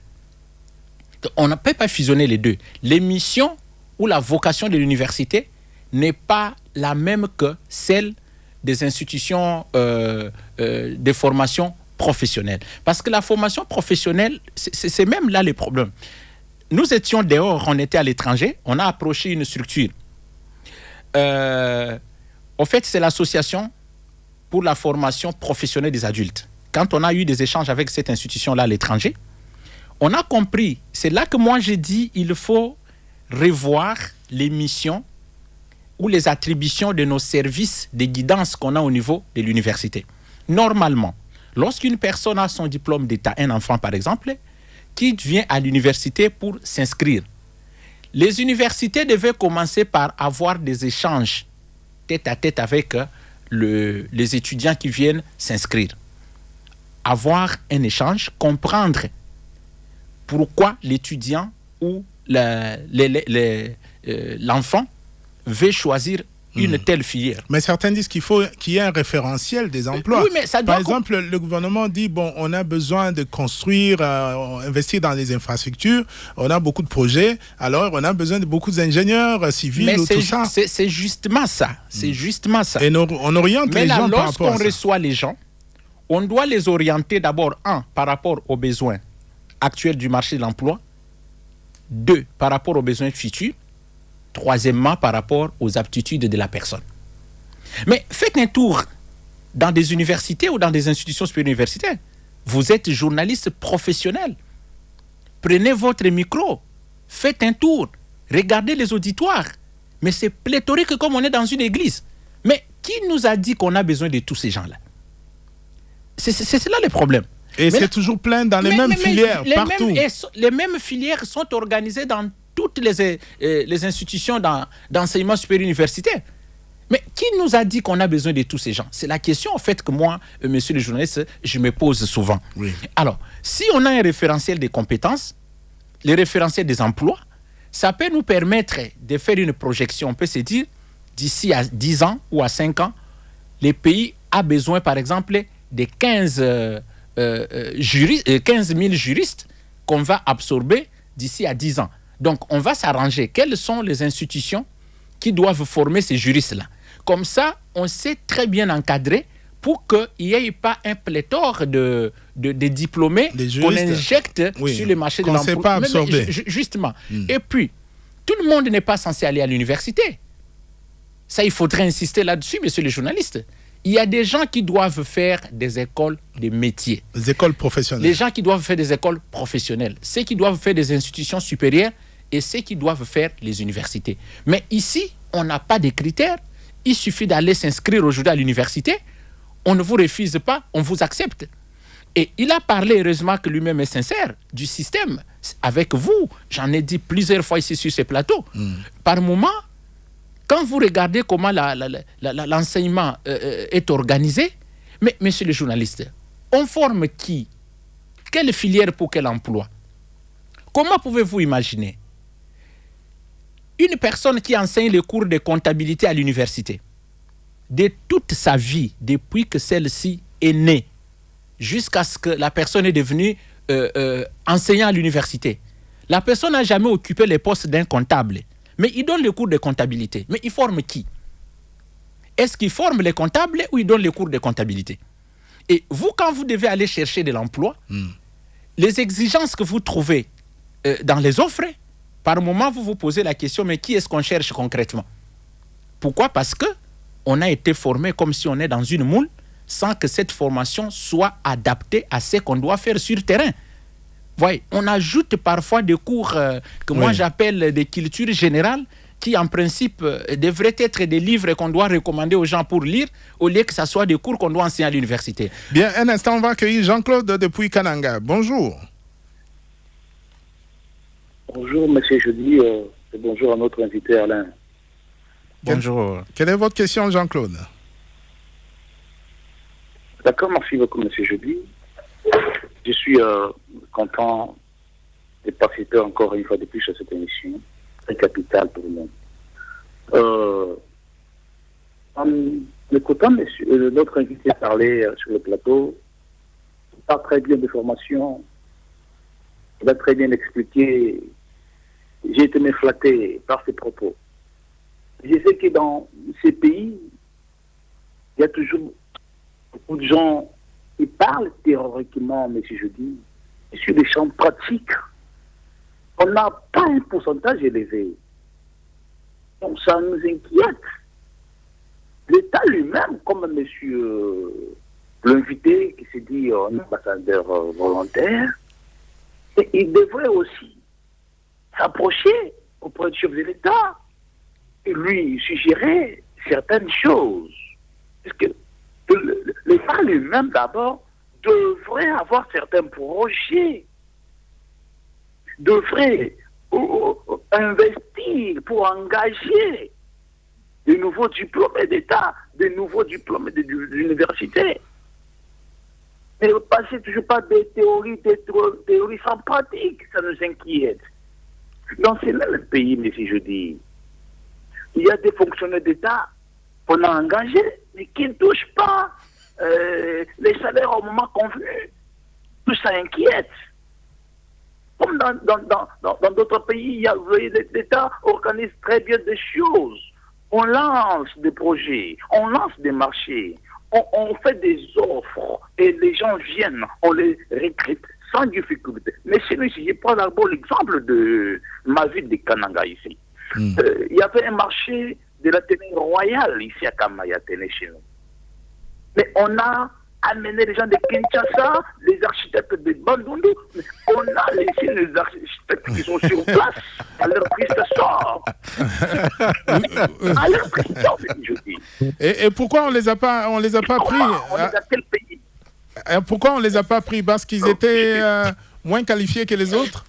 On ne peut pas fusionner les 2. Les missions ou la vocation de l'université n'est pas la même que celle des institutions de formation professionnelle. Parce que la formation professionnelle, c'est même là le problème. Nous étions dehors, on était à l'étranger, on a approché une structure. En fait, c'est l'association pour la formation professionnelle des adultes. Quand on a eu des échanges avec cette institution-là à l'étranger, on a compris, c'est là que moi j'ai dit, il faut revoir les missions ou les attributions de nos services de guidance qu'on a au niveau de l'université. Normalement, lorsqu'une personne a son diplôme d'État, un enfant par exemple, qui vient à l'université pour s'inscrire, les universités devaient commencer par avoir des échanges tête à tête avec les étudiants qui viennent s'inscrire. Avoir un échange, comprendre pourquoi l'étudiant ou l'enfant veut choisir une telle filière. Mais certains disent qu'il faut qu'il y ait un référentiel des emplois. Oui, mais ça doit... Par exemple, le gouvernement dit, bon, on a besoin de construire, investir dans les infrastructures, on a beaucoup de projets, alors on a besoin de beaucoup d'ingénieurs civils ou tout ça. C'est justement ça. C'est justement ça. Et on oriente les gens par rapport à ça. Lorsqu'on reçoit les gens, on doit les orienter d'abord, par rapport aux besoins actuels du marché de l'emploi, 2, par rapport aux besoins futurs, 3, par rapport aux aptitudes de la personne. Mais faites un tour dans des universités ou dans des institutions supérieures universitaires. Vous êtes journaliste professionnel. Prenez votre micro, faites un tour, regardez les auditoires. Mais c'est pléthorique comme on est dans une église. Mais qui nous a dit qu'on a besoin de tous ces gens-là? C'est cela le problème. Et c'est toujours plein dans les mêmes filières, partout. Les mêmes filières sont organisées dans toutes les institutions d'enseignement supérieur universitaire. Mais qui nous a dit qu'on a besoin de tous ces gens? C'est la question, en fait, que moi, monsieur le journaliste, je me pose souvent. Oui. Alors, si on a un référentiel des compétences, le référentiel des emplois, ça peut nous permettre de faire une projection. On peut se dire, d'ici à 10 ans ou à 5 ans, les pays ont besoin, par exemple, de 15 000 juristes qu'on va absorber d'ici à 10 ans. Donc, on va s'arranger. Quelles sont les institutions qui doivent former ces juristes-là? Comme ça, on sait très bien encadrer pour qu'il n'y ait pas un pléthore de diplômés qu'on injecte sur le marché de l'emploi. Qu'on ne sait pas absorber. Justement. Et puis, tout le monde n'est pas censé aller à l'université. Ça, il faudrait insister là-dessus, monsieur le journaliste. Il y a des gens qui doivent faire des écoles de métiers. Des écoles professionnelles. Les gens qui doivent faire des écoles professionnelles. Ceux qui doivent faire des institutions supérieures et ceux qui doivent faire les universités. Mais ici, on n'a pas de critères. Il suffit d'aller s'inscrire aujourd'hui à l'université. On ne vous refuse pas, on vous accepte. Et il a parlé, heureusement que lui-même est sincère, du système. Avec vous, j'en ai dit plusieurs fois ici sur ce plateau. Par moment, quand vous regardez comment l'enseignement est organisé, mais monsieur le journaliste, on forme qui? Quelle filière pour quel emploi? Comment pouvez-vous imaginer une personne qui enseigne les cours de comptabilité à l'université, de toute sa vie, depuis que celle-ci est née, jusqu'à ce que la personne est devenue enseignant à l'université. La personne n'a jamais occupé les postes d'un comptable, mais il donne les cours de comptabilité. Mais il forme qui? Est-ce qu'il forme les comptables ou il donne les cours de comptabilité? Et vous, quand vous devez aller chercher de l'emploi, les exigences que vous trouvez dans les offres, par moment, vous vous posez la question, mais qui est-ce qu'on cherche concrètement? Pourquoi? Parce qu'on a été formé comme si on est dans une moule, sans que cette formation soit adaptée à ce qu'on doit faire sur terrain. Voyez, on ajoute parfois des cours que moi j'appelle des cultures générales, qui en principe devraient être des livres qu'on doit recommander aux gens pour lire, au lieu que ce soit des cours qu'on doit enseigner à l'université. Bien, un instant, on va accueillir Jean-Claude depuis Kananga. Bonjour. Bonjour, monsieur Jeudi, et bonjour à notre invité Alain. Bonjour. Quelle est votre question, Jean-Claude? D'accord, merci beaucoup, monsieur Jeudi. Je suis content de participer encore une fois de plus à cette émission, très capitale pour nous. En écoutant notre invité parler sur le plateau, il parle très bien de formation, il a très bien expliqué. J'ai été flatté par ses propos. Je sais que dans ces pays, il y a toujours beaucoup de gens qui parlent théoriquement, mais si je dis, sur des champs pratiques, on n'a pas un pourcentage élevé. Donc ça nous inquiète. L'État lui-même, comme monsieur l'invité qui s'est dit un ambassadeur volontaire, et il devrait aussi s'approcher auprès du chef de l'État et lui suggérer certaines choses. Parce que l'État lui-même, d'abord, devrait avoir certains projets, devrait investir pour engager de nouveaux diplômés d'État, de nouveaux diplômés d'université. Mais passer toujours pas des théories sans pratique, ça nous inquiète. Dans ce même pays, mais si je dis, il y a des fonctionnaires d'État qu'on a engagés, mais qui ne touchent pas les salaires au moment convenu. Tout ça inquiète. Comme dans d'autres pays, l'État organise très bien des choses. On lance des projets, on lance des marchés, on fait des offres et les gens viennent, on les recrute sans difficulté. Mais si je prends d'abord l'exemple de ma ville de Kananga ici. Il y avait un marché de la télé royale ici à Kamaya Télé chez nous. Mais on a amené les gens de Kinshasa, les architectes de Bandundu, on a laissé les architectes qui sont sur place à leur triste sort. À leur triste sort, je dis. Et pourquoi on les a pas pris? On les a quel pays? Pourquoi on les a pas pris? Parce qu'ils étaient moins qualifiés que les autres?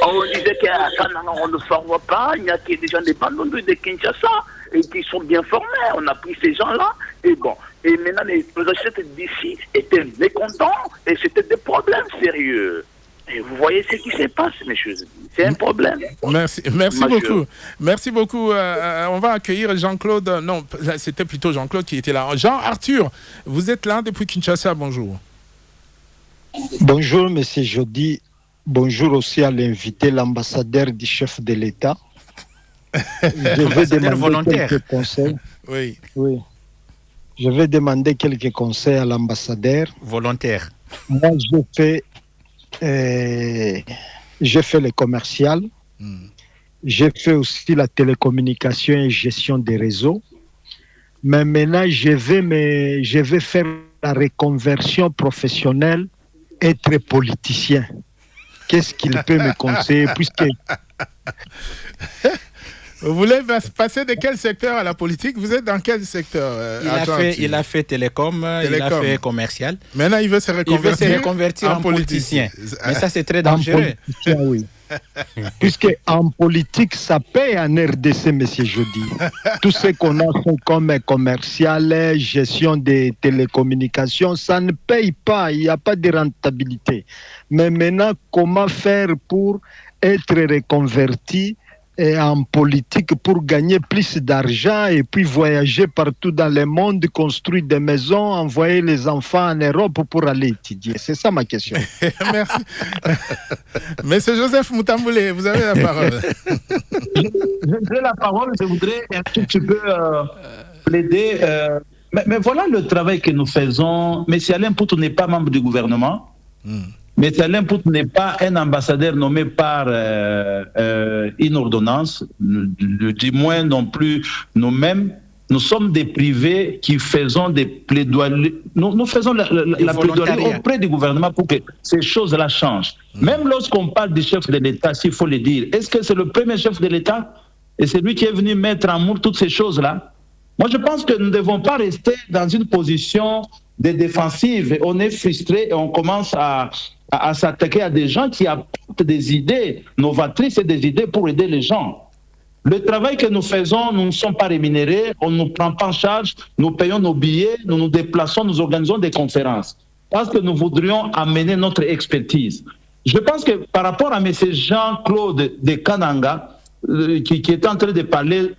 On disait qu'à Kananga, on ne forme pas, il n'y a que des gens de Bandundu, de Kinshasa, et qui sont bien formés. On a pris ces gens-là, et bon. Et maintenant, les architectes d'ici étaient mécontents, et c'était des problèmes sérieux. Et vous voyez ce qui se passe, messieurs. C'est un problème. Merci beaucoup. Merci beaucoup. On va accueillir Jean-Claude. Non, c'était plutôt Jean-Claude qui était là. Jean-Arthur, vous êtes là depuis Kinshasa. Bonjour. Bonjour, monsieur Jody. Bonjour aussi à l'invité, l'ambassadeur du chef de l'État. Je vais demander quelques conseils. Oui. Je vais demander quelques conseils à l'ambassadeur. Volontaire. Moi, j'ai fait le commercial. J'ai fait aussi la télécommunication et gestion des réseaux. mais maintenant je vais faire la reconversion professionnelle, être politicien. Qu'est-ce qu'il peut me conseiller puisque... Vous voulez passer de quel secteur à la politique? Vous êtes dans quel secteur? Il a fait télécom, il a fait commercial. Maintenant, il veut se reconvertir, en politicien. Mais ça, c'est très dangereux. Oui. Puisque en politique, ça paye en RDC, monsieur Jody. Tout ce qu'on a sont comme commercial, gestion des télécommunications, ça ne paye pas, il n'y a pas de rentabilité. Mais maintenant, comment faire pour être reconverti en politique pour gagner plus d'argent et puis voyager partout dans le monde, construire des maisons, envoyer les enfants en Europe pour aller étudier? C'est ça ma question. Merci. Monsieur Joseph Moutamboulé, vous avez la parole. J'ai la parole, je voudrais un tout petit peu plaider. Mais voilà le travail que nous faisons. Monsieur Alain Poutou n'est pas membre du gouvernement. Mais Alain Poutou n'est pas un ambassadeur nommé par une ordonnance, du moins non plus nous-mêmes. Nous sommes des privés qui faisons des plaidoiries. Nous faisons la plaidoirie auprès du gouvernement pour que ces choses-là changent. Même lorsqu'on parle du chef de l'État, s'il faut le dire, est-ce que c'est le premier chef de l'État? Et c'est lui qui est venu mettre en moule toutes ces choses-là? Moi, je pense que nous ne devons pas rester dans une position de défensive. On est frustré et on commence à s'attaquer à des gens qui apportent des idées novatrices et des idées pour aider les gens. Le travail que nous faisons, nous ne sommes pas rémunérés, on ne nous prend pas en charge, nous payons nos billets, nous nous déplaçons, nous organisons des conférences parce que nous voudrions amener notre expertise. Je pense que par rapport à M. Jean-Claude de Kananga, qui est en train de parler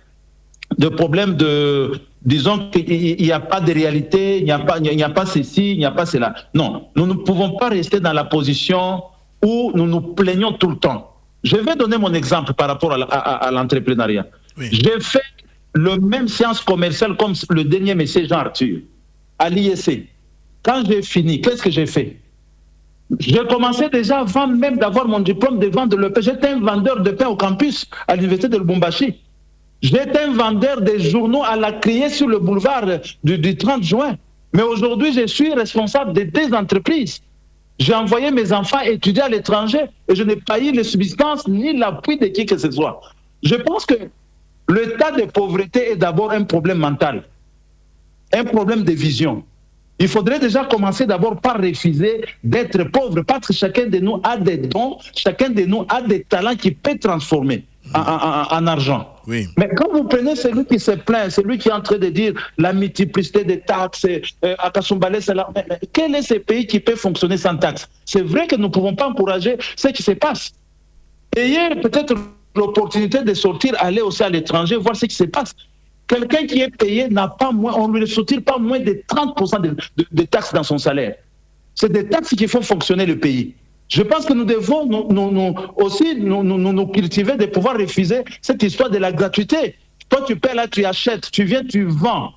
de problèmes de... Disons qu'il n'y a pas de réalité, il n'y a pas ceci, il n'y a pas cela. Non, nous ne pouvons pas rester dans la position où nous nous plaignons tout le temps. Je vais donner mon exemple par rapport à l'entrepreneuriat. Oui. J'ai fait le même séance commerciale comme le dernier monsieur Jean-Arthur, à l'IEC. Quand j'ai fini, qu'est-ce que j'ai fait? J'ai commencé déjà avant même d'avoir mon diplôme de vente de pain. J'étais un vendeur de pain au campus à l'université de Lubumbashi. J'étais un vendeur des journaux à la criée sur le boulevard du 30 juin. Mais aujourd'hui, je suis responsable de 2 entreprises. J'ai envoyé mes enfants étudier à l'étranger et je n'ai pas eu les subsistances ni l'appui de qui que ce soit. Je pense que l'état de pauvreté est d'abord un problème mental, un problème de vision. Il faudrait déjà commencer d'abord par refuser d'être pauvre parce que chacun de nous a des dons, chacun de nous a des talents qui peuvent transformer en argent. Oui. Mais quand vous prenez celui qui se plaint, celui qui est en train de dire la multiplicité des taxes, à Kasumbalé, quel est ce pays qui peut fonctionner sans taxes? C'est vrai que nous ne pouvons pas encourager ce qui se passe. Ayez peut-être l'opportunité de sortir, aller aussi à l'étranger, voir ce qui se passe. Quelqu'un qui est payé n'a pas moins, on ne lui retire pas moins de 30% de taxes dans son salaire. C'est des taxes qui font fonctionner le pays. Je pense que nous devons nous cultiver de pouvoir refuser cette histoire de la gratuité. Toi, tu paies là, tu achètes, tu viens, tu vends.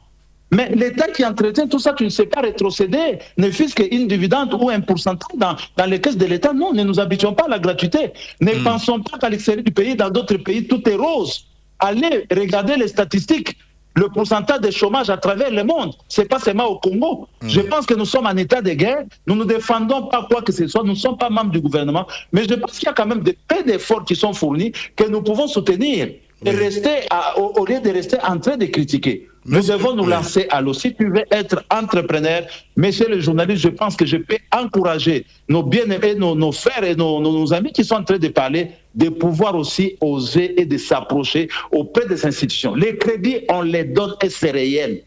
Mais l'État qui entretient tout ça, tu ne sais pas rétrocéder, ne fût-ce qu'une dividende ou un pourcentage dans les caisses de l'État. Non, ne nous habituons pas à la gratuité. Ne pensons pas qu'à l'extérieur du pays, dans d'autres pays, tout est rose. Allez regarder les statistiques. Le pourcentage de chômage à travers le monde, ce n'est pas seulement au Congo. Je pense que nous sommes en état de guerre, nous ne défendons pas quoi que ce soit, nous ne sommes pas membres du gouvernement, mais je pense qu'il y a quand même des peu d'efforts qui sont fournis que nous pouvons soutenir et rester, au lieu de rester en train de critiquer. Nous devons nous lancer à l'eau. Si tu veux être entrepreneur, monsieur le journaliste, je pense que je peux encourager nos bien-aimés, nos frères et nos amis qui sont en train de parler, de pouvoir aussi oser et de s'approcher auprès des institutions. Les crédits, on les donne et c'est réel.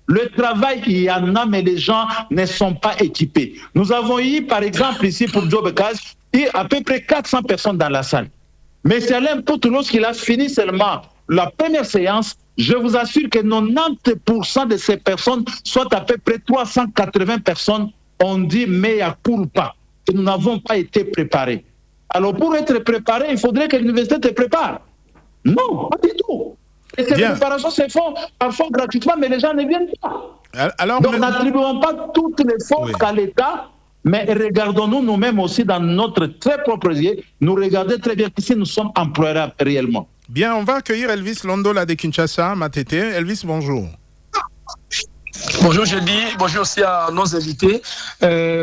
Le travail, il y en a, mais les gens ne sont pas équipés. Nous avons eu, par exemple, ici pour Job Cash, à peu près 400 personnes dans la salle. Mais c'est Alain Poutou, lorsqu'il a fini seulement la première séance, je vous assure que 90% de ces personnes, soit à peu près 380 personnes, ont dit mea culpa, que nous n'avons pas été préparés. Alors pour être préparé, il faudrait que l'université te prépare. Non, pas du tout. Et ces préparations se font parfois gratuitement, mais les gens ne viennent pas. Alors, donc n'attribuons pas toutes les forces à l'État, mais regardons-nous nous-mêmes aussi dans notre très propre yeux. Nous regardons très bien qu'ici nous sommes employables réellement. Bien, on va accueillir Elvis Londola de Kinshasa, Matete. Elvis, bonjour. Bonjour, je dis bonjour aussi à nos invités.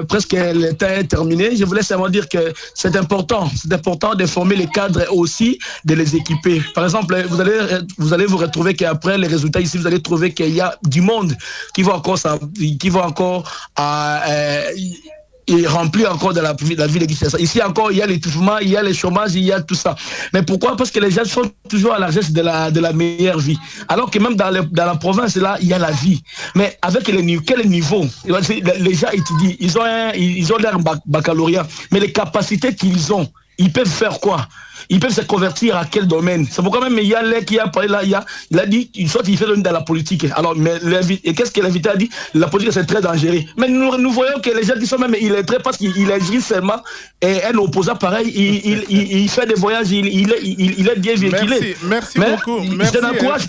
Presque le temps est terminé. Je voulais seulement dire que c'est important de former les cadres et aussi de les équiper. Par exemple, vous allez vous retrouver qu'après les résultats ici, vous allez trouver qu'il y a du monde qui va encore il remplit encore de la ville de Kinshasa. Ici encore, il y a l'étouffement, il y a le chômage, il y a tout ça. Mais pourquoi? Parce que les gens sont toujours à la recherche de la meilleure vie. Alors que même dans la province, là, il y a la vie. Mais avec quel niveau? Les gens étudient, ils ont leur baccalauréat. Mais les capacités qu'ils ont, ils peuvent faire quoi? Ils peuvent se convertir à quel domaine? C'est pourquoi même il y a l'air qui a parlé là, il a dit soit il fait dans la politique. Alors, et qu'est-ce que l'invité a dit? La politique c'est très dangereux. Mais nous voyons que les gens qui sont même illettrés parce qu'il agit seulement et un opposant pareil, il fait des voyages, il est bien véhiculé. Merci beaucoup. Merci. Je n'encourage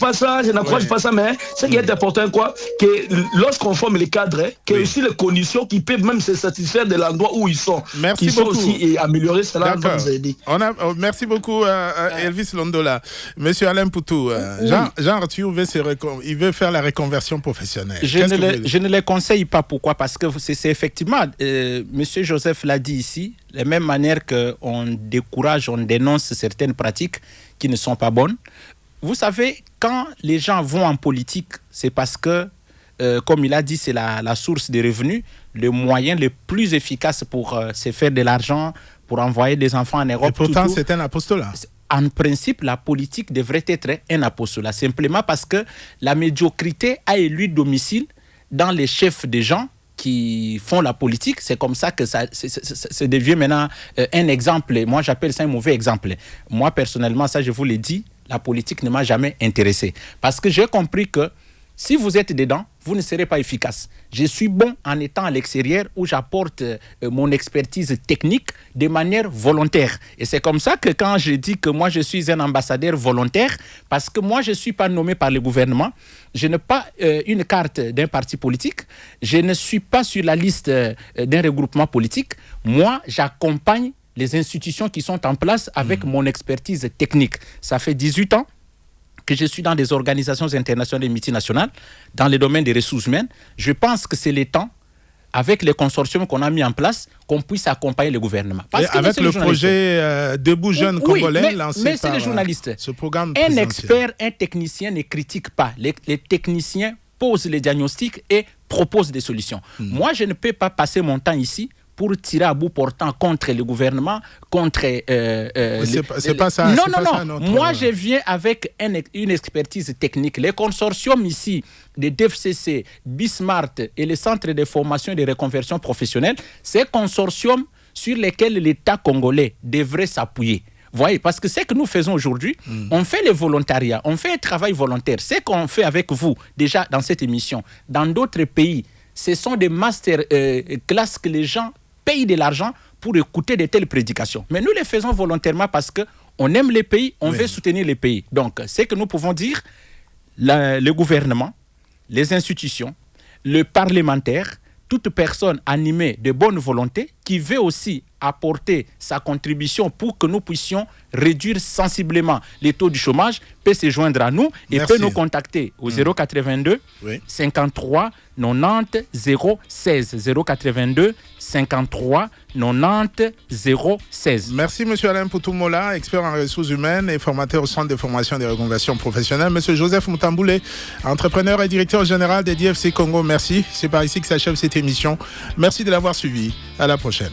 pas ça, mais ce qui est important, que lorsqu'on forme les cadres, que aussi les conditions qui peuvent même se satisfaire de l'endroit où ils sont, merci qui beaucoup. sont aussi améliorées, cela va vous aider. Merci beaucoup Elvis Londola. Monsieur Alain Poutou, Jean-Arthur il veut faire la reconversion professionnelle. Je ne le conseille pas. Pourquoi? Parce que c'est effectivement, Monsieur Joseph l'a dit ici, de la même manière qu'on décourage, on dénonce certaines pratiques qui ne sont pas bonnes. Vous savez, quand les gens vont en politique, c'est parce que, comme il a dit, c'est la source des revenus, le moyen le plus efficace pour se faire de l'argent, pour envoyer des enfants en Europe. Et pourtant, c'est un apostolat. En principe, la politique devrait être un apostolat, simplement parce que la médiocrité a élu domicile dans les chefs des gens qui font la politique. C'est comme ça que ça devient maintenant un exemple. Moi, j'appelle ça un mauvais exemple. Moi, personnellement, ça, je vous l'ai dit, la politique ne m'a jamais intéressé. Parce que j'ai compris que si vous êtes dedans, vous ne serez pas efficace. Je suis bon en étant à l'extérieur où j'apporte mon expertise technique de manière volontaire. Et c'est comme ça que quand je dis que moi je suis un ambassadeur volontaire, parce que moi je ne suis pas nommé par le gouvernement, je n'ai pas une carte d'un parti politique, je ne suis pas sur la liste d'un regroupement politique. Moi, j'accompagne les institutions qui sont en place avec mon expertise technique. Ça fait 18 ans que je suis dans des organisations internationales et multinationales, dans le domaine des ressources humaines. Je pense que c'est le temps, avec les consortiums qu'on a mis en place, qu'on puisse accompagner le gouvernement. Parce que avec le projet Debout Jeunes Congolais lancé par ce programme un expert, un technicien ne critique pas. Les techniciens posent les diagnostics et proposent des solutions. Moi, je ne peux pas passer mon temps ici pour tirer à bout portant contre le gouvernement, contre... c'est pas ça. Non. Moi, je viens avec une expertise technique. Les consortiums ici, des DFCC, Bismart et les centres de formation et de reconversion professionnelle, ces consortiums sur lesquels l'État congolais devrait s'appuyer. Voyez, parce que ce que nous faisons aujourd'hui, on fait le volontariat, on fait un travail volontaire. Ce qu'on fait avec vous, déjà dans cette émission, dans d'autres pays, ce sont des master classes que les gens payent de l'argent pour écouter de telles prédications. Mais nous les faisons volontairement parce qu'on aime les pays, on veut soutenir les pays. Donc, ce que nous pouvons dire, le gouvernement, les institutions, le parlementaire, toute personne animée de bonne volonté qui veut aussi apporter sa contribution pour que nous puissions réduire sensiblement les taux du chômage peut se joindre à nous et peut nous contacter au 082 53 90 016 082 53 90 016. Merci M. Alain Poutou-Mola, expert en ressources humaines et formateur au Centre de formation et de reconversion professionnelle. M. Joseph Mutamboulé, entrepreneur et directeur général des DFC Congo. Merci. C'est par ici que s'achève cette émission. Merci de l'avoir suivi. À la prochaine.